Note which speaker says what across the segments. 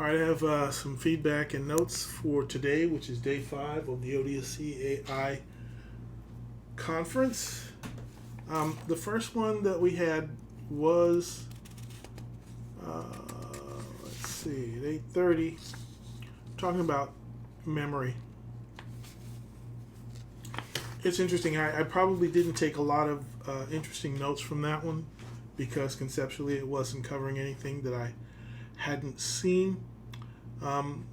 Speaker 1: right, I have some feedback and notes for today, which is day 5 of the ODSC AI conference. The first one that we had was, let's see, at 8:30, talking about memory. It's interesting. I probably didn't take a lot of interesting notes from that one because conceptually it wasn't covering anything that I hadn't seen. One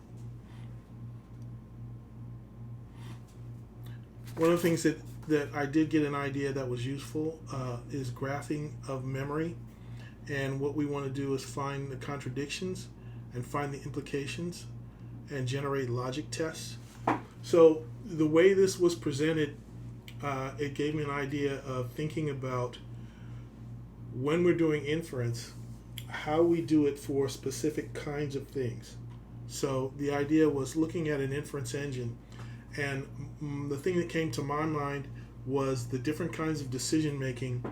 Speaker 1: of the things that I did get an idea that was useful is graphing of memory. And what we want to do is find the contradictions and find the implications and generate logic tests. So the way this was presented, it gave me an idea of thinking about when we're doing inference, how we do it for specific kinds of things. So the idea was looking at an inference engine, and the thing that came to my mind was the different kinds of decision making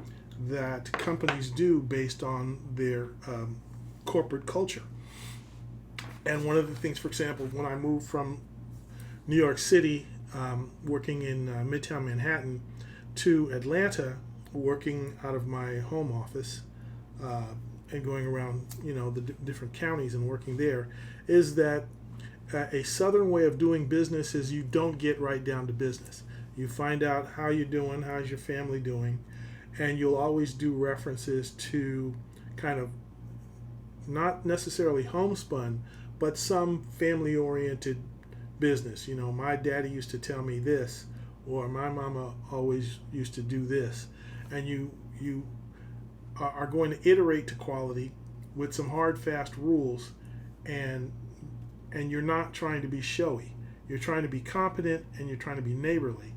Speaker 1: that companies do based on their corporate culture. And one of the things, for example, when I moved from New York City, working in Midtown Manhattan, to Atlanta, working out of my home office, and going around, the different counties and working there, is that a southern way of doing business is you don't get right down to business. You find out how you're doing, how's your family doing, and you'll always do references to kind of not necessarily homespun, but some family-oriented business. My daddy used to tell me this, or my mama always used to do this, and you are going to iterate to quality with some hard, fast rules, and you're not trying to be showy. You're trying to be competent, and you're trying to be neighborly.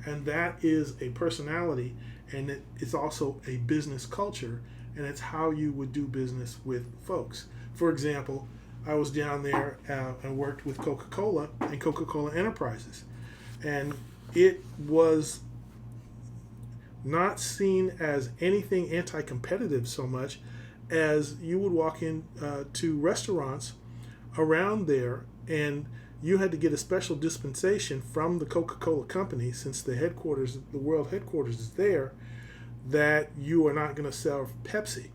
Speaker 1: And that is a personality, and it's also a business culture, and it's how you would do business with folks. For example, I was down there and worked with Coca-Cola and Coca-Cola Enterprises, and it was not seen as anything anti-competitive so much as you would walk in to restaurants around there, and you had to get a special dispensation from the Coca-Cola company, since the world headquarters is there, that you are not going to sell Pepsi.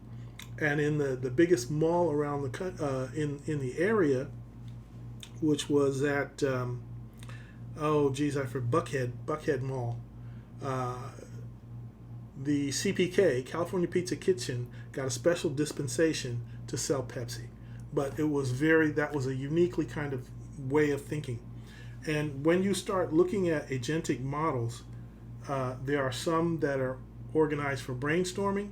Speaker 1: And in the biggest mall around in the area, which was at Buckhead Mall, the CPK, California Pizza Kitchen, got a special dispensation to sell Pepsi. But that was a uniquely kind of way of thinking. And when you start looking at agentic models, there are some that are organized for brainstorming,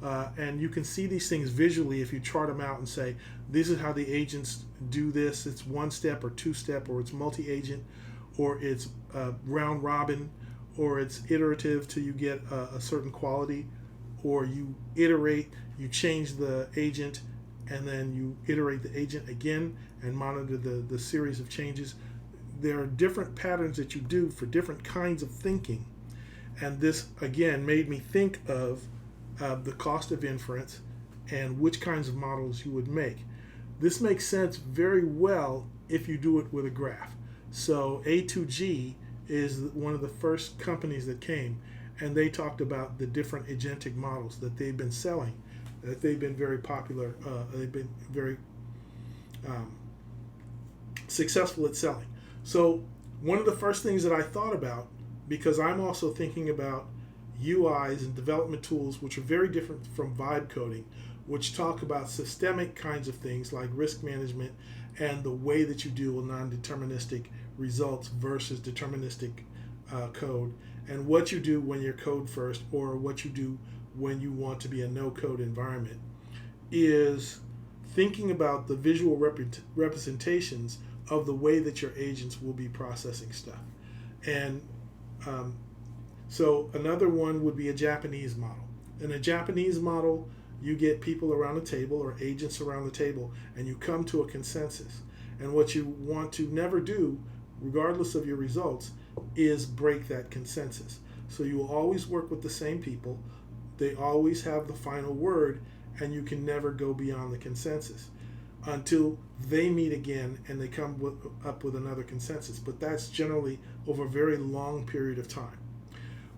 Speaker 1: and you can see these things visually if you chart them out and say, this is how the agents do this. It's one step or two step, or it's multi-agent, or it's round robin, or it's iterative till you get a certain quality, or you iterate, you change the agent, and then you iterate the agent again and monitor the series of changes. There are different patterns that you do for different kinds of thinking. And this, again, made me think of the cost of inference and which kinds of models you would make. This makes sense very well if you do it with a graph. So A2G is one of the first companies that came, and they talked about the different agentic models that they've been selling, that they've been very popular, they've been very successful at selling. So one of the first things that I thought about, because I'm also thinking about UIs and development tools, which are very different from vibe coding, which talk about systemic kinds of things like risk management and the way that you deal with non-deterministic results versus deterministic code, and what you do when you're code first, or what you do when you want to be a no-code environment, is thinking about the visual representations of the way that your agents will be processing stuff. And so another one would be a Japanese model. In a Japanese model, you get people around a table, or agents around the table, and you come to a consensus. And what you want to never do, regardless of your results, is break that consensus. So you will always work with the same people. They always have the final word, and you can never go beyond the consensus until they meet again and they come up with another consensus. But that's generally over a very long period of time,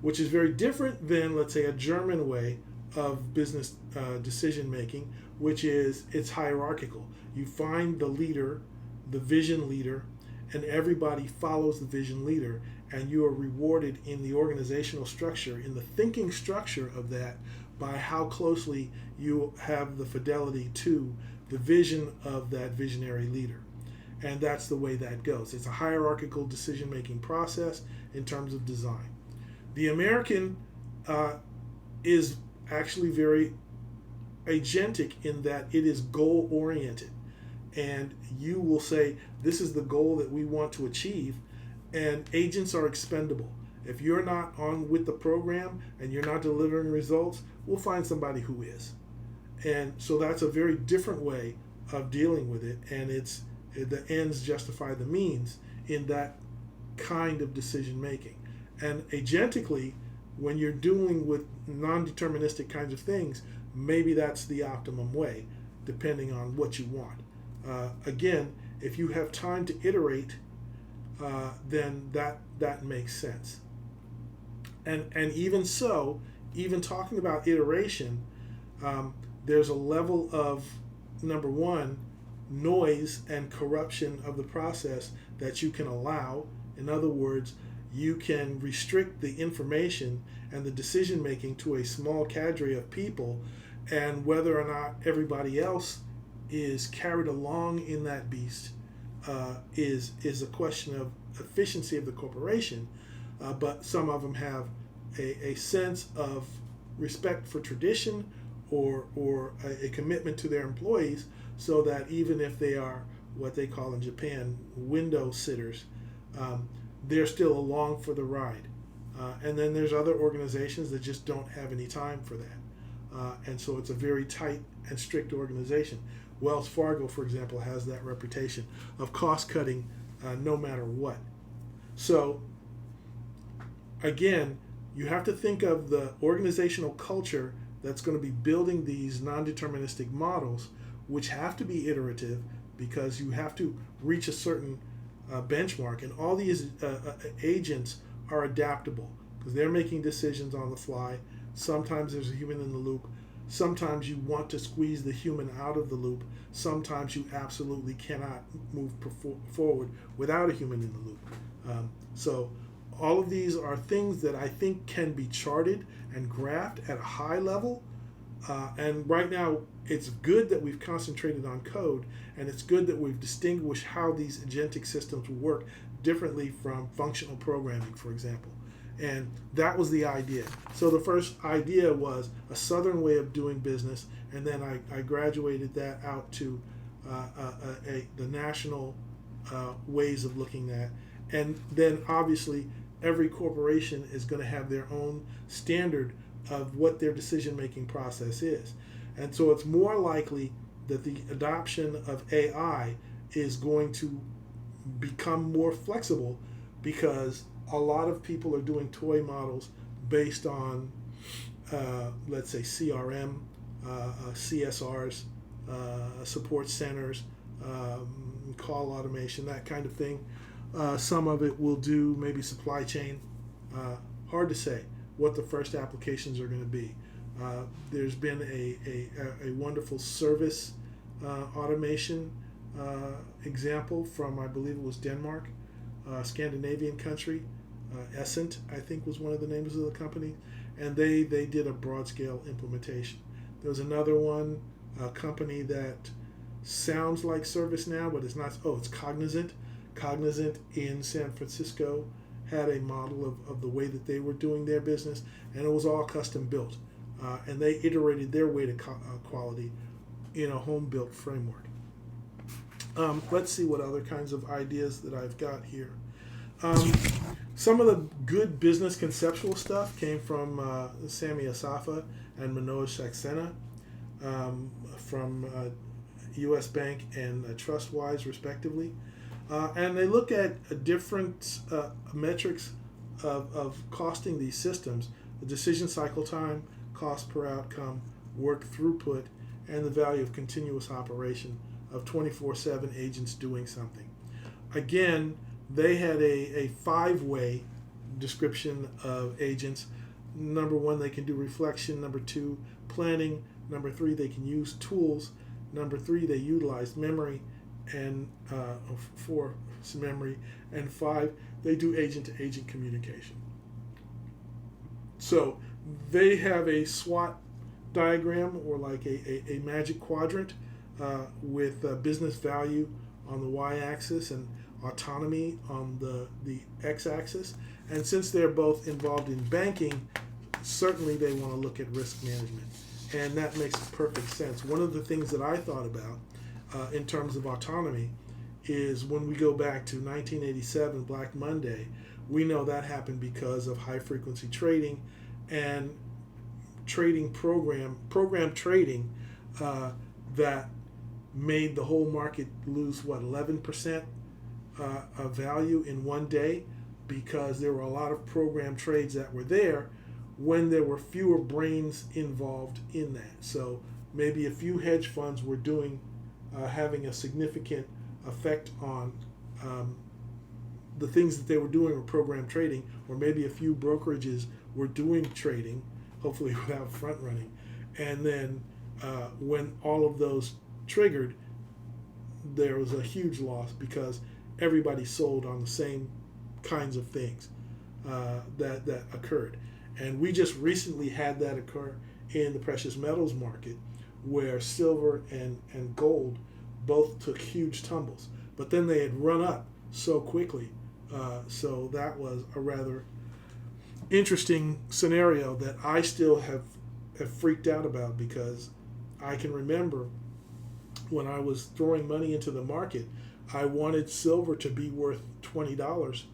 Speaker 1: which is very different than, let's say, a German way of business decision making, which is it's hierarchical. You find the leader, the vision leader, and everybody follows the vision leader, and you are rewarded in the organizational structure, in the thinking structure of that, by how closely you have the fidelity to the vision of that visionary leader. And that's the way that goes. It's a hierarchical decision-making process in terms of design. The American is actually very agentic in that it is goal-oriented. And you will say, this is the goal that we want to achieve, and agents are expendable. If you're not on with the program and you're not delivering results, we'll find somebody who is. And so that's a very different way of dealing with it, and it's the ends justify the means in that kind of decision making. And agentically, when you're dealing with non-deterministic kinds of things, maybe that's the optimum way, depending on what you want. Again, if you have time to iterate, then that makes sense. And even so, even talking about iteration, there's a level of, number one, noise and corruption of the process that you can allow. In other words, you can restrict the information and the decision making to a small cadre of people, and whether or not everybody else is carried along in that beast is a question of efficiency of the corporation. But some of them have a sense of respect for tradition or a commitment to their employees, so that even if they are what they call in Japan window sitters, they're still along for the ride. And then there's other organizations that just don't have any time for that. And so it's a very tight and strict organization. Wells Fargo, for example, has that reputation of cost cutting no matter what. So again, you have to think of the organizational culture that's going to be building these non-deterministic models, which have to be iterative because you have to reach a certain benchmark. And all these agents are adaptable because they're making decisions on the fly. Sometimes there's a human in the loop. Sometimes you want to squeeze the human out of the loop. Sometimes you absolutely cannot move forward without a human in the loop. So all of these are things that I think can be charted and graphed at a high level. And right now, it's good that we've concentrated on code, and it's good that we've distinguished how these agentic systems work differently from functional programming, for example. And that was the idea. So the first idea was a Southern way of doing business, and then I graduated that out to the national ways of looking at. And then obviously every corporation is going to have their own standard of what their decision-making process is. And so it's more likely that the adoption of AI is going to become more flexible because a lot of people are doing toy models based on, let's say, CRM, CSRs, support centers, call automation, that kind of thing. Some of it will do maybe supply chain. Hard to say what the first applications are going to be. There's been a wonderful service automation example from, I believe it was Denmark, Scandinavian country. Essent, I think, was one of the names of the company, and they did a broad scale implementation. There was another one, a company that sounds like ServiceNow, but it's not. Oh, it's Cognizant. Cognizant in San Francisco had a model of the way that they were doing their business, and it was all custom built. And they iterated their way to quality in a home built framework. Let's see what other kinds of ideas that I've got here. Some of the good business conceptual stuff came from Sami Asafa and Manoj Saxena from U.S. Bank and TrustWise, respectively. And they look at different metrics of costing these systems: the decision cycle time, cost per outcome, work throughput, and the value of continuous operation of 24/7 agents doing something. Again, they had a five-way description of agents. Number one, they can do reflection. Number two, planning. Number three, they can use tools. Number three, they utilize memory, and four, memory, and five, they do agent-to-agent communication. So they have a SWOT diagram, or like a magic quadrant, with business value on the y-axis and autonomy on the x-axis. And since they're both involved in banking, certainly they want to look at risk management. And that makes perfect sense. One of the things that I thought about in terms of autonomy is when we go back to 1987, Black Monday, we know that happened because of high frequency trading and trading program trading that made the whole market lose 11% of value in one day, because there were a lot of program trades that were there when there were fewer brains involved in that. So maybe a few hedge funds were having a significant effect on the things that they were doing with program trading, or maybe a few brokerages were doing trading, hopefully without front running. And then when all of those triggered, there was a huge loss because everybody sold on the same kinds of things that occurred. And we just recently had that occur in the precious metals market, where silver and gold both took huge tumbles, but then they had run up so quickly. So that was a rather interesting scenario that I still have freaked out about, because I can remember when I was throwing money into the market, I wanted silver to be worth $20,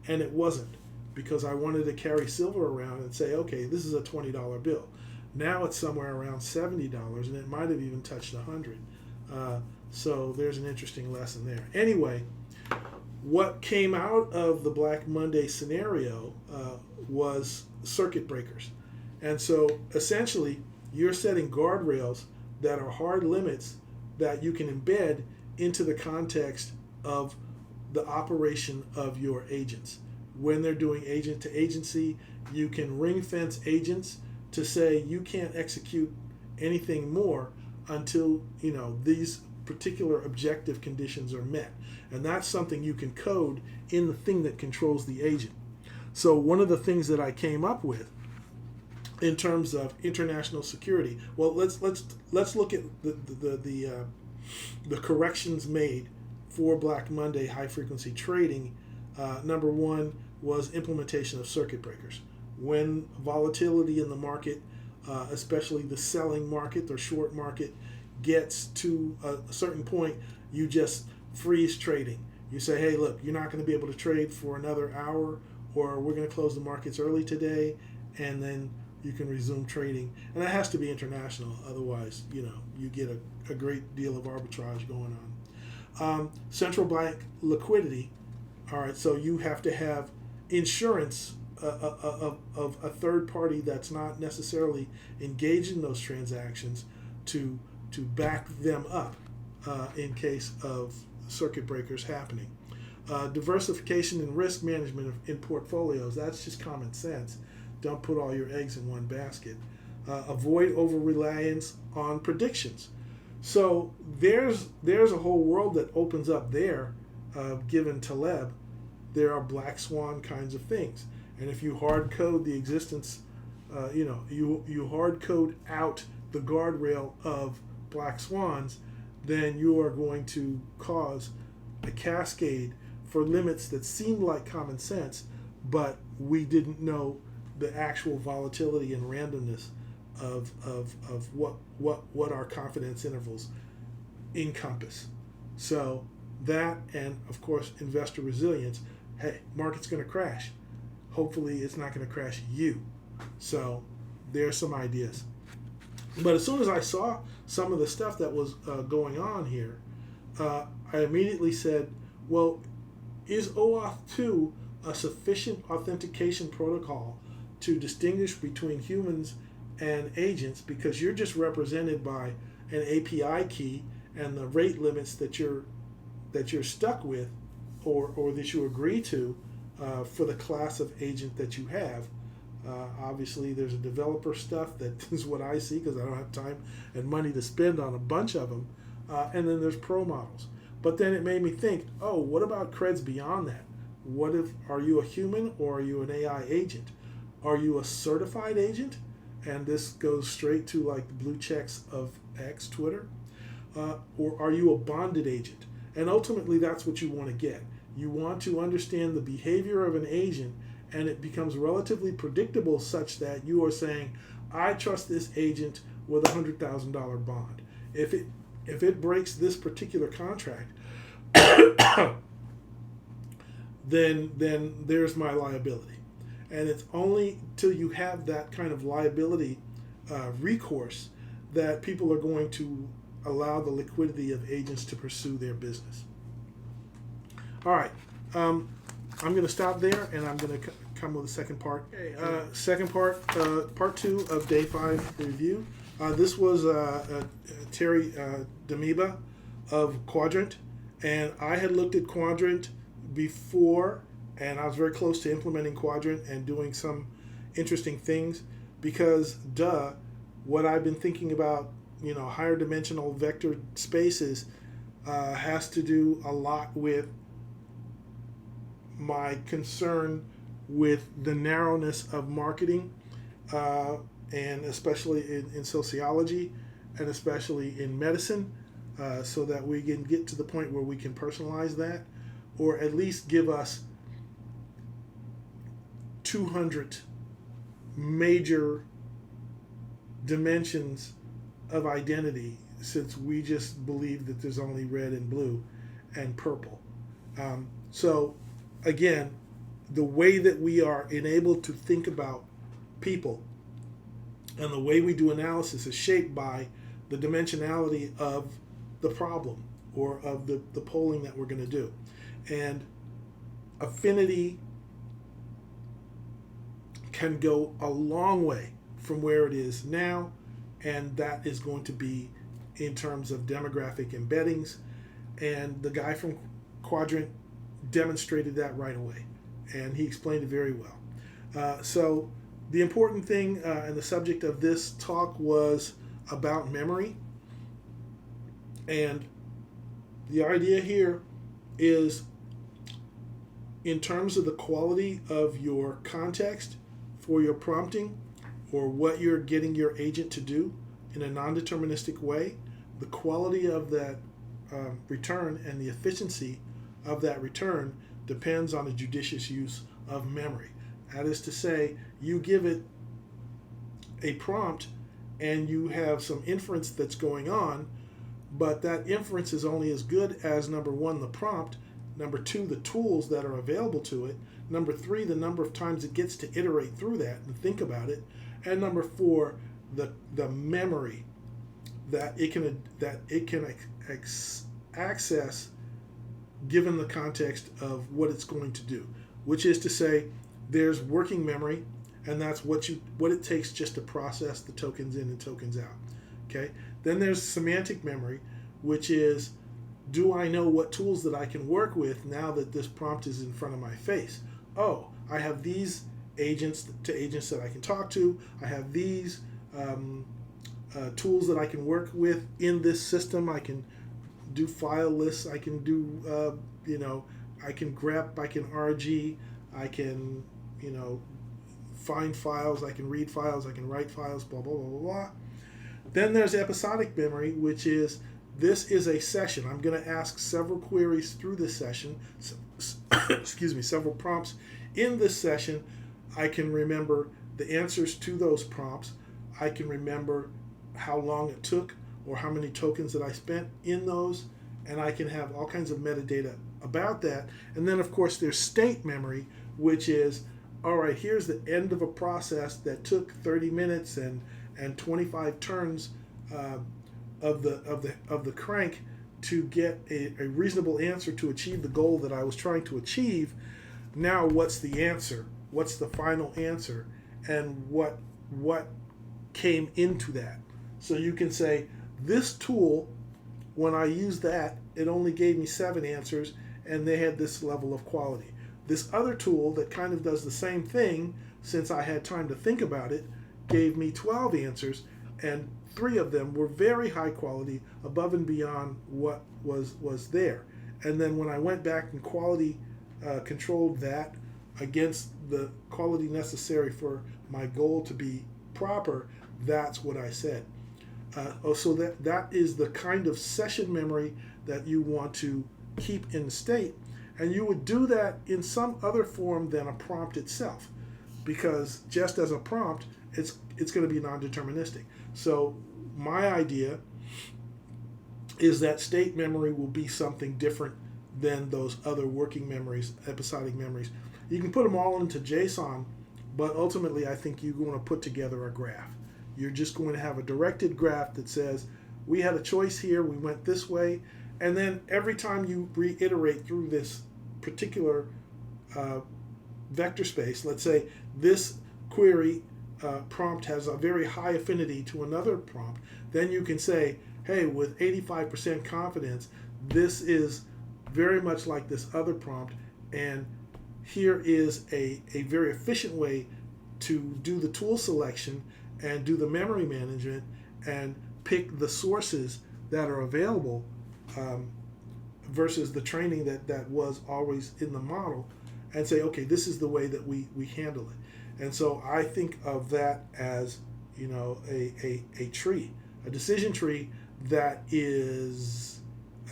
Speaker 1: and it wasn't, because I wanted to carry silver around and say, okay, this is a $20 bill. Now it's somewhere around $70, and it might have even touched $100. So there's an interesting lesson there. Anyway, what came out of the Black Monday scenario was circuit breakers. And so essentially, you're setting guardrails that are hard limits that you can embed into the context of the operation of your agents. When they're doing agent to agency, you can ring fence agents to say you can't execute anything more until these particular objective conditions are met. And that's something you can code in the thing that controls the agent. So one of the things that I came up with in terms of international security, well, let's look at the corrections made for Black Monday high frequency trading. Number one was implementation of circuit breakers. When volatility in the market, especially the selling market or short market, gets to a certain point, you just freeze trading. You say, hey, look, you're not going to be able to trade for another hour, or we're going to close the markets early today, and then you can resume trading. And that has to be international, otherwise, you get a great deal of arbitrage going on. Central bank liquidity. All right, so you have to have insurance of a third party that's not necessarily engaged in those transactions to back them up in case of circuit breakers happening. Diversification and risk management in portfolios, that's just common sense. Don't put all your eggs in one basket. Avoid over-reliance on predictions. So there's a whole world that opens up there, given Taleb. There are black swan kinds of things. And if you hard code the existence, you hard code out the guardrail of black swans, then you are going to cause a cascade for limits that seemed like common sense, but we didn't know the actual volatility and randomness of what our confidence intervals encompass. So that, and of course investor resilience. Hey, market's going to crash. Hopefully it's not going to crash you. So there's some ideas. But as soon as I saw some of the stuff that was going on here, I immediately said, well, is OAuth 2 a sufficient authentication protocol to distinguish between humans and agents? Because you're just represented by an API key, and the rate limits that you're stuck with, or that you agree to for the class of agent that you have. Obviously, there's a developer stuff that is what I see because I don't have time and money to spend on a bunch of them. And then there's pro models. But then it made me think, oh, what about creds beyond that? What if, are you a human or are you an AI agent? Are you a certified agent? And this goes straight to like the blue checks of X, Twitter. Or are you a bonded agent? And ultimately, that's what you want to get. You want to understand the behavior of an agent, and it becomes relatively predictable such that you are saying, I trust this agent with a $100,000 bond. If it breaks this particular contract, then there's my liability. And it's only till you have that kind of liability recourse that people are going to allow the liquidity of agents to pursue their business. All right, I'm going to stop there, and I'm going to come with the second part. Second part, part 2 of day 5 review. This was Terry Damiba of Quadrant, and I had looked at Quadrant before, and I was very close to implementing Quadrant and doing some interesting things because, what I've been thinking about, higher dimensional vector spaces has to do a lot with my concern with the narrowness of marketing, and especially in sociology, and especially in medicine, so that we can get to the point where we can personalize that, or at least give us 200 major dimensions of identity, since we just believe that there's only red and blue and purple. So again, the way that we are enabled to think about people and the way we do analysis is shaped by the dimensionality of the problem or of the polling that we're going to do. And affinity can go a long way from where it is now, and that is going to be in terms of demographic embeddings. And the guy from Quadrant demonstrated that right away, and he explained it very well. So the important thing and the subject of this talk was about memory, and the idea here is in terms of the quality of your context for your prompting or what you're getting your agent to do in a non-deterministic way, the quality of that return and the efficiency of that return depends on a judicious use of memory. That is to say, you give it a prompt and you have some inference that's going on, but that inference is only as good as, number one, the prompt, number two, the tools that are available to it, number three, the number of times it gets to iterate through that and think about it, and number four, the memory that it can access given the context of what it's going to do, which is to say there's working memory, and that's what it takes just to process the tokens in and tokens out. Okay. Then there's semantic memory, which is, do I know what tools that I can work with now that this prompt is in front of my face? Oh, I have these agents that I can talk to. I have these tools that I can work with in this system. I can do file lists. I can do, I can grep, I can RG, I can, find files, I can read files, I can write files, blah, blah, blah, blah, blah. Then there's episodic memory, which is, this is a session. I'm going to ask several queries through this session, several prompts in this session. I can remember the answers to those prompts. I can remember how long it took or how many tokens that I spent in those, and I can have all kinds of metadata about that. And then, of course, there's state memory, which is, all right, here's the end of a process that took 30 minutes and 25 turns of the crank to get a reasonable answer to achieve the goal that I was trying to achieve. Now, what's the answer? What's the final answer? And what came into that? So you can say, this tool when I used that, it only gave me 7 answers, and they had this level of quality. This other tool that kind of does the same thing, since I had time to think about it, gave me 12 answers, and 3 of them were very high quality, above and beyond what was there. And then when I went back and quality controlled that against the quality necessary for my goal to be proper, that's what I said. So that is the kind of session memory that you want to keep in state, and you would do that in some other form than a prompt itself, because just as a prompt, it's going to be non-deterministic. So my idea is that state memory will be something different than those other working memories, episodic memories. You can put them all into JSON, but ultimately I think you're going to put together a graph. You're just going to have a directed graph that says, we had a choice here, we went this way, and then every time you reiterate through this particular vector space, let's say this query prompt has a very high affinity to another prompt, then you can say, hey, with 85% confidence, this is very much like this other prompt, and here is a very efficient way to do the tool selection and do the memory management and pick the sources that are available versus the training that was always in the model, and say, okay, this is the way that we handle it. And so I think of that as, you know, a tree, a decision tree that is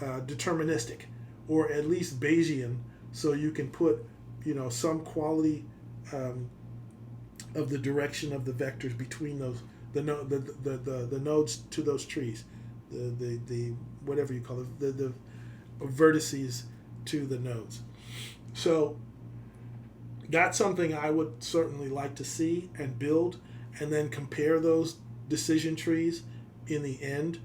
Speaker 1: deterministic, or at least Bayesian, so you can put, you know, some quality of the direction of the vectors between those the nodes to those trees, the whatever you call it, the vertices to the nodes. So that's something I would certainly like to see and build, and then compare those decision trees in the end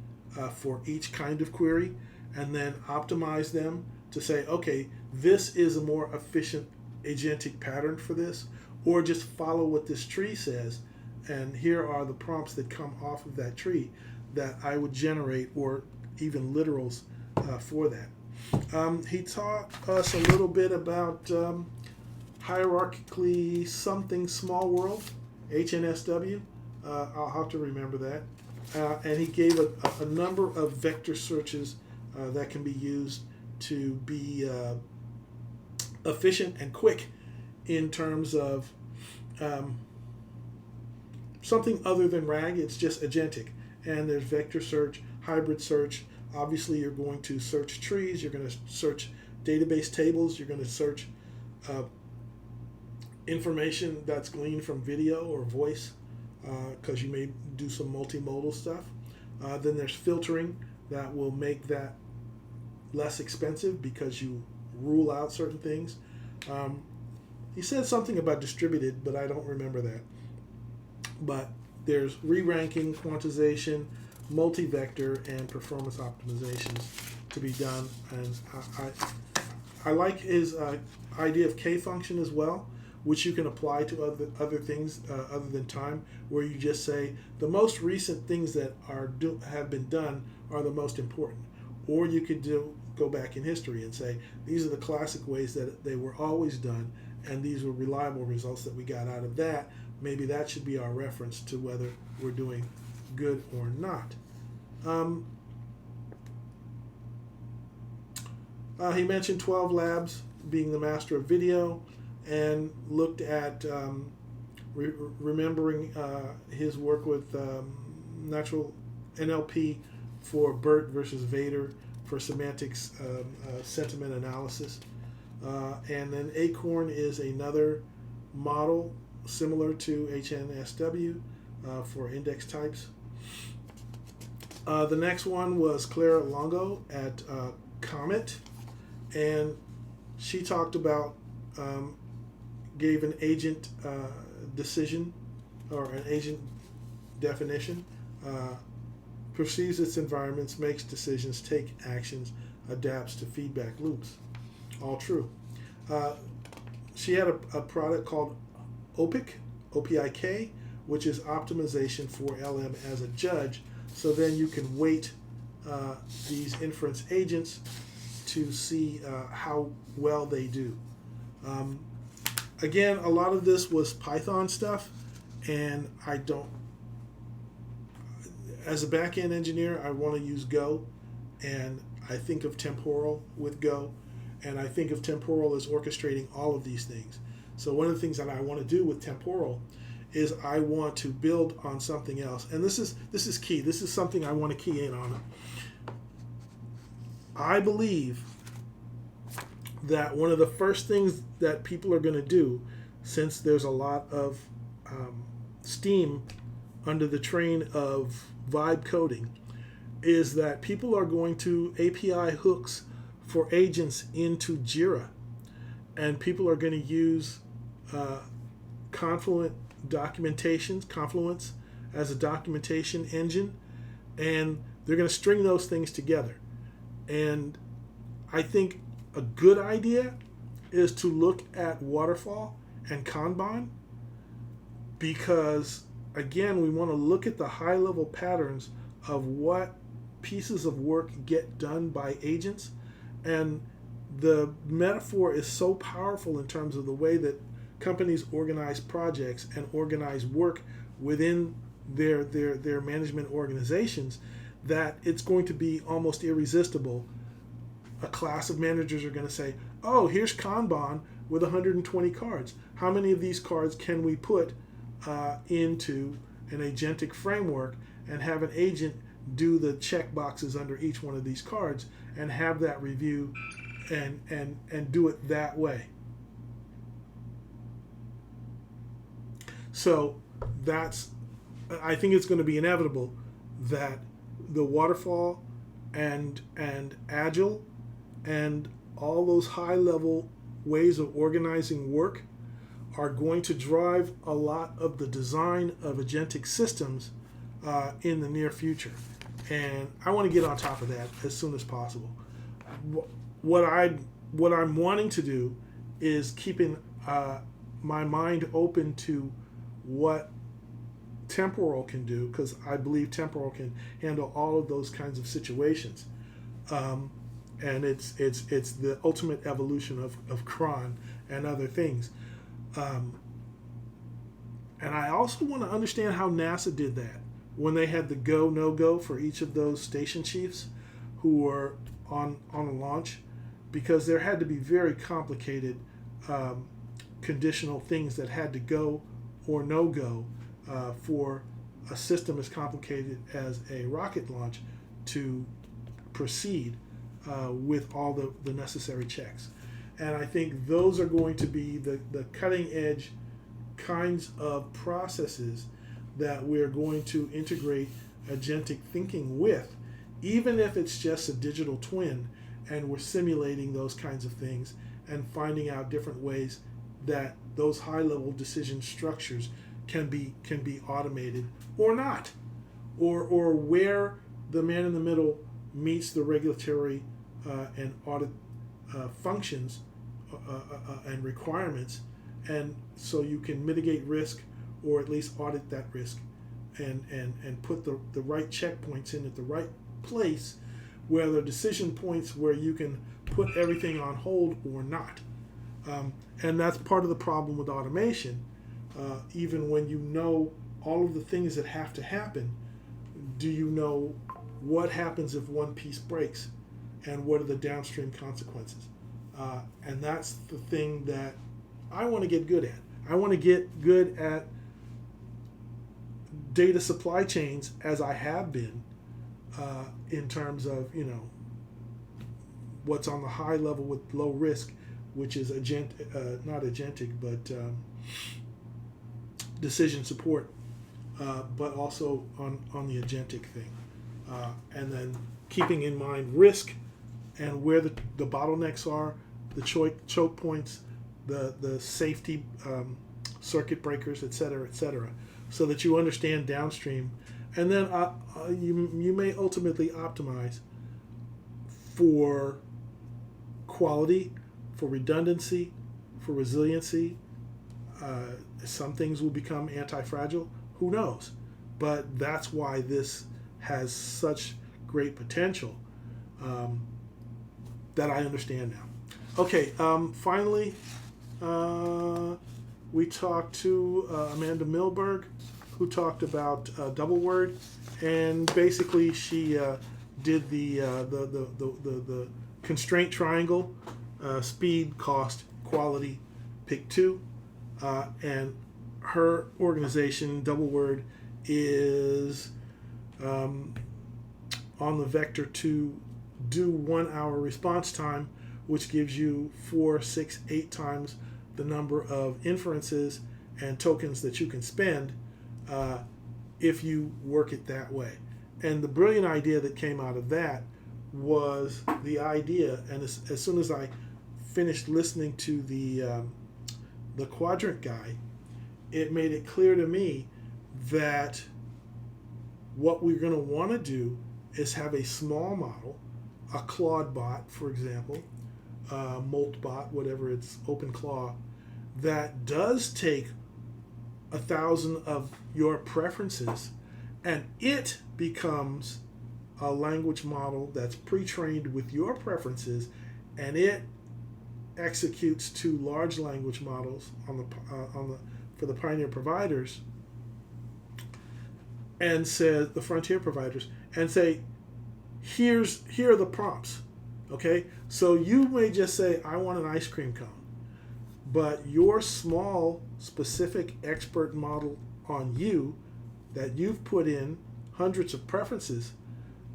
Speaker 1: for each kind of query, and then optimize them to say, okay, this is a more efficient agentic pattern for this, or just follow what this tree says, and here are the prompts that come off of that tree that I would generate, or even literals for that. He taught us a little bit about hierarchically something small world, HNSW. I'll have to remember that. And he gave a number of vector searches that can be used to be efficient and quick in terms of something other than RAG. It's just agentic. And there's vector search, hybrid search. Obviously, you're going to search trees. You're going to search database tables. You're going to search information that's gleaned from video or voice, because you may do some multimodal stuff. Then there's filtering that will make that less expensive because you rule out certain things. He said something about distributed, but I don't remember that. But there's re-ranking, quantization, multi-vector, and performance optimizations to be done. And I like his idea of K-function as well, which you can apply to other things other than time, where you just say the most recent things that have been done are the most important. Or you could go back in history and say these are the classic ways that they were always done, and these were reliable results that we got out of that. Maybe that should be our reference to whether we're doing good or not. He mentioned 12 Labs being the master of video, and looked at remembering his work with natural NLP for BERT versus Vader for semantics sentiment analysis. And then Acorn is another model similar to HNSW for index types. The next one was Clara Longo at Comet, and she talked about gave an agent decision, or an agent definition, perceives its environments, makes decisions, takes actions, adapts to feedback loops. All true. She had a product called OPIK, O-P-I-K, which is optimization for LM as a judge. So then you can weight these inference agents to see how well they do. Um, Again, a lot of this was Python stuff, and I don't. As a back-end engineer, I want to use Go, and I think of temporal with Go, and I think of temporal as orchestrating all of these things. So one of the things that I want to do with temporal is I want to build on something else, and this is key. This is something I want to key in on. I believe that one of the first things that people are going to do, since there's a lot of steam under the train of vibe coding, is that people are going to API hooks for agents into Jira, and people are going to use Confluence as a documentation engine, and they're going to string those things together. And I think a good idea is to look at waterfall and Kanban, because again, we want to look at the high level patterns of what pieces of work get done by agents. And the metaphor is so powerful in terms of the way that companies organize projects and organize work within their management organizations, that it's going to be almost irresistible. A class of managers are going to say, oh, here's Kanban with 120 cards. How many of these cards can we put into an agentic framework and have an agent do the check boxes under each one of these cards and have that review and do it that way? So I think it's going to be inevitable that the waterfall and agile and all those high level ways of organizing work are going to drive a lot of the design of agentic systems in the near future. And I want to get on top of that as soon as possible. What I'm wanting to do is keeping my mind open to what temporal can do, because I believe temporal can handle all of those kinds of situations. And it's the ultimate evolution of cron and other things. And I also want to understand how NASA did that when they had the go, no-go for each of those station chiefs who were on a launch, because there had to be very complicated conditional things that had to go or no-go for a system as complicated as a rocket launch to proceed with all the necessary checks. And I think those are going to be the cutting edge kinds of processes that we're going to integrate agentic thinking with, even if it's just a digital twin and we're simulating those kinds of things and finding out different ways that those high level decision structures can be automated or not, or where the man in the middle meets the regulatory and audit functions and requirements, and so you can mitigate risk or at least audit that risk and put the right checkpoints in at the right place, where the decision points where you can put everything on hold or not. And that's part of the problem with automation. Even when you know all of the things that have to happen, do you know what happens if one piece breaks and what are the downstream consequences? And that's the thing that I want to get good at. I want to get good at data supply chains, as I have been, in terms of, what's on the high level with low risk, which is not agentic, but decision support, but also on the agentic thing. And then keeping in mind risk and where the bottlenecks are, the choke points, the safety circuit breakers, et cetera, so that you understand downstream. And then you may ultimately optimize for quality, for redundancy, for resiliency. Some things will become anti-fragile. Who knows? But that's why this has such great potential that I understand now. Okay, finally, we talked to Amanda Milberg, who talked about double word, and basically she did the constraint triangle, speed, cost, quality, pick two, and her organization, Double Word, is on the vector to do 1 hour response time, which gives you 4, 6, 8 times the number of inferences and tokens that you can spend if you work it that way. And the brilliant idea that came out of that was the idea, and as soon as I finished listening to the quadrant guy, it made it clear to me that what we're going to want to do is have a small model, a Claude bot, for example, Moltbot, whatever it's, OpenClaw, that does take 1,000 of your preferences, and it becomes a language model that's pre-trained with your preferences, and it executes 2 large language models for the pioneer providers, and says the frontier providers, and say, here are the prompts. Okay, so you may just say, I want an ice cream cone, but your small specific expert model on you that you've put in hundreds of preferences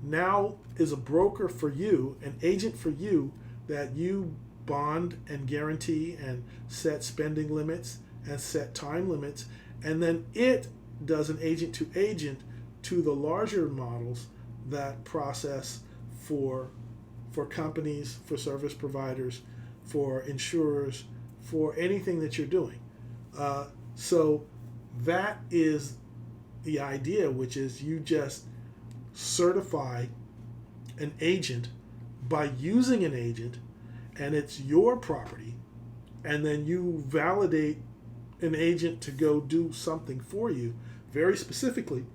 Speaker 1: now is a broker for you, an agent for you, that you bond and guarantee and set spending limits and set time limits, and then it does an agent to agent to the larger models that process for companies, for service providers, for insurers, for anything that you're doing. So that is the idea, which is you just certify an agent by using an agent, and it's your property, and then you validate an agent to go do something for you very specifically,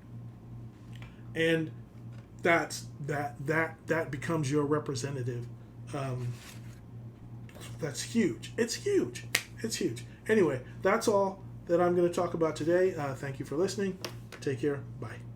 Speaker 1: and that becomes your representative. That's huge. It's huge. Anyway, that's all that I'm going to talk about today. Thank you for listening. Take care. Bye.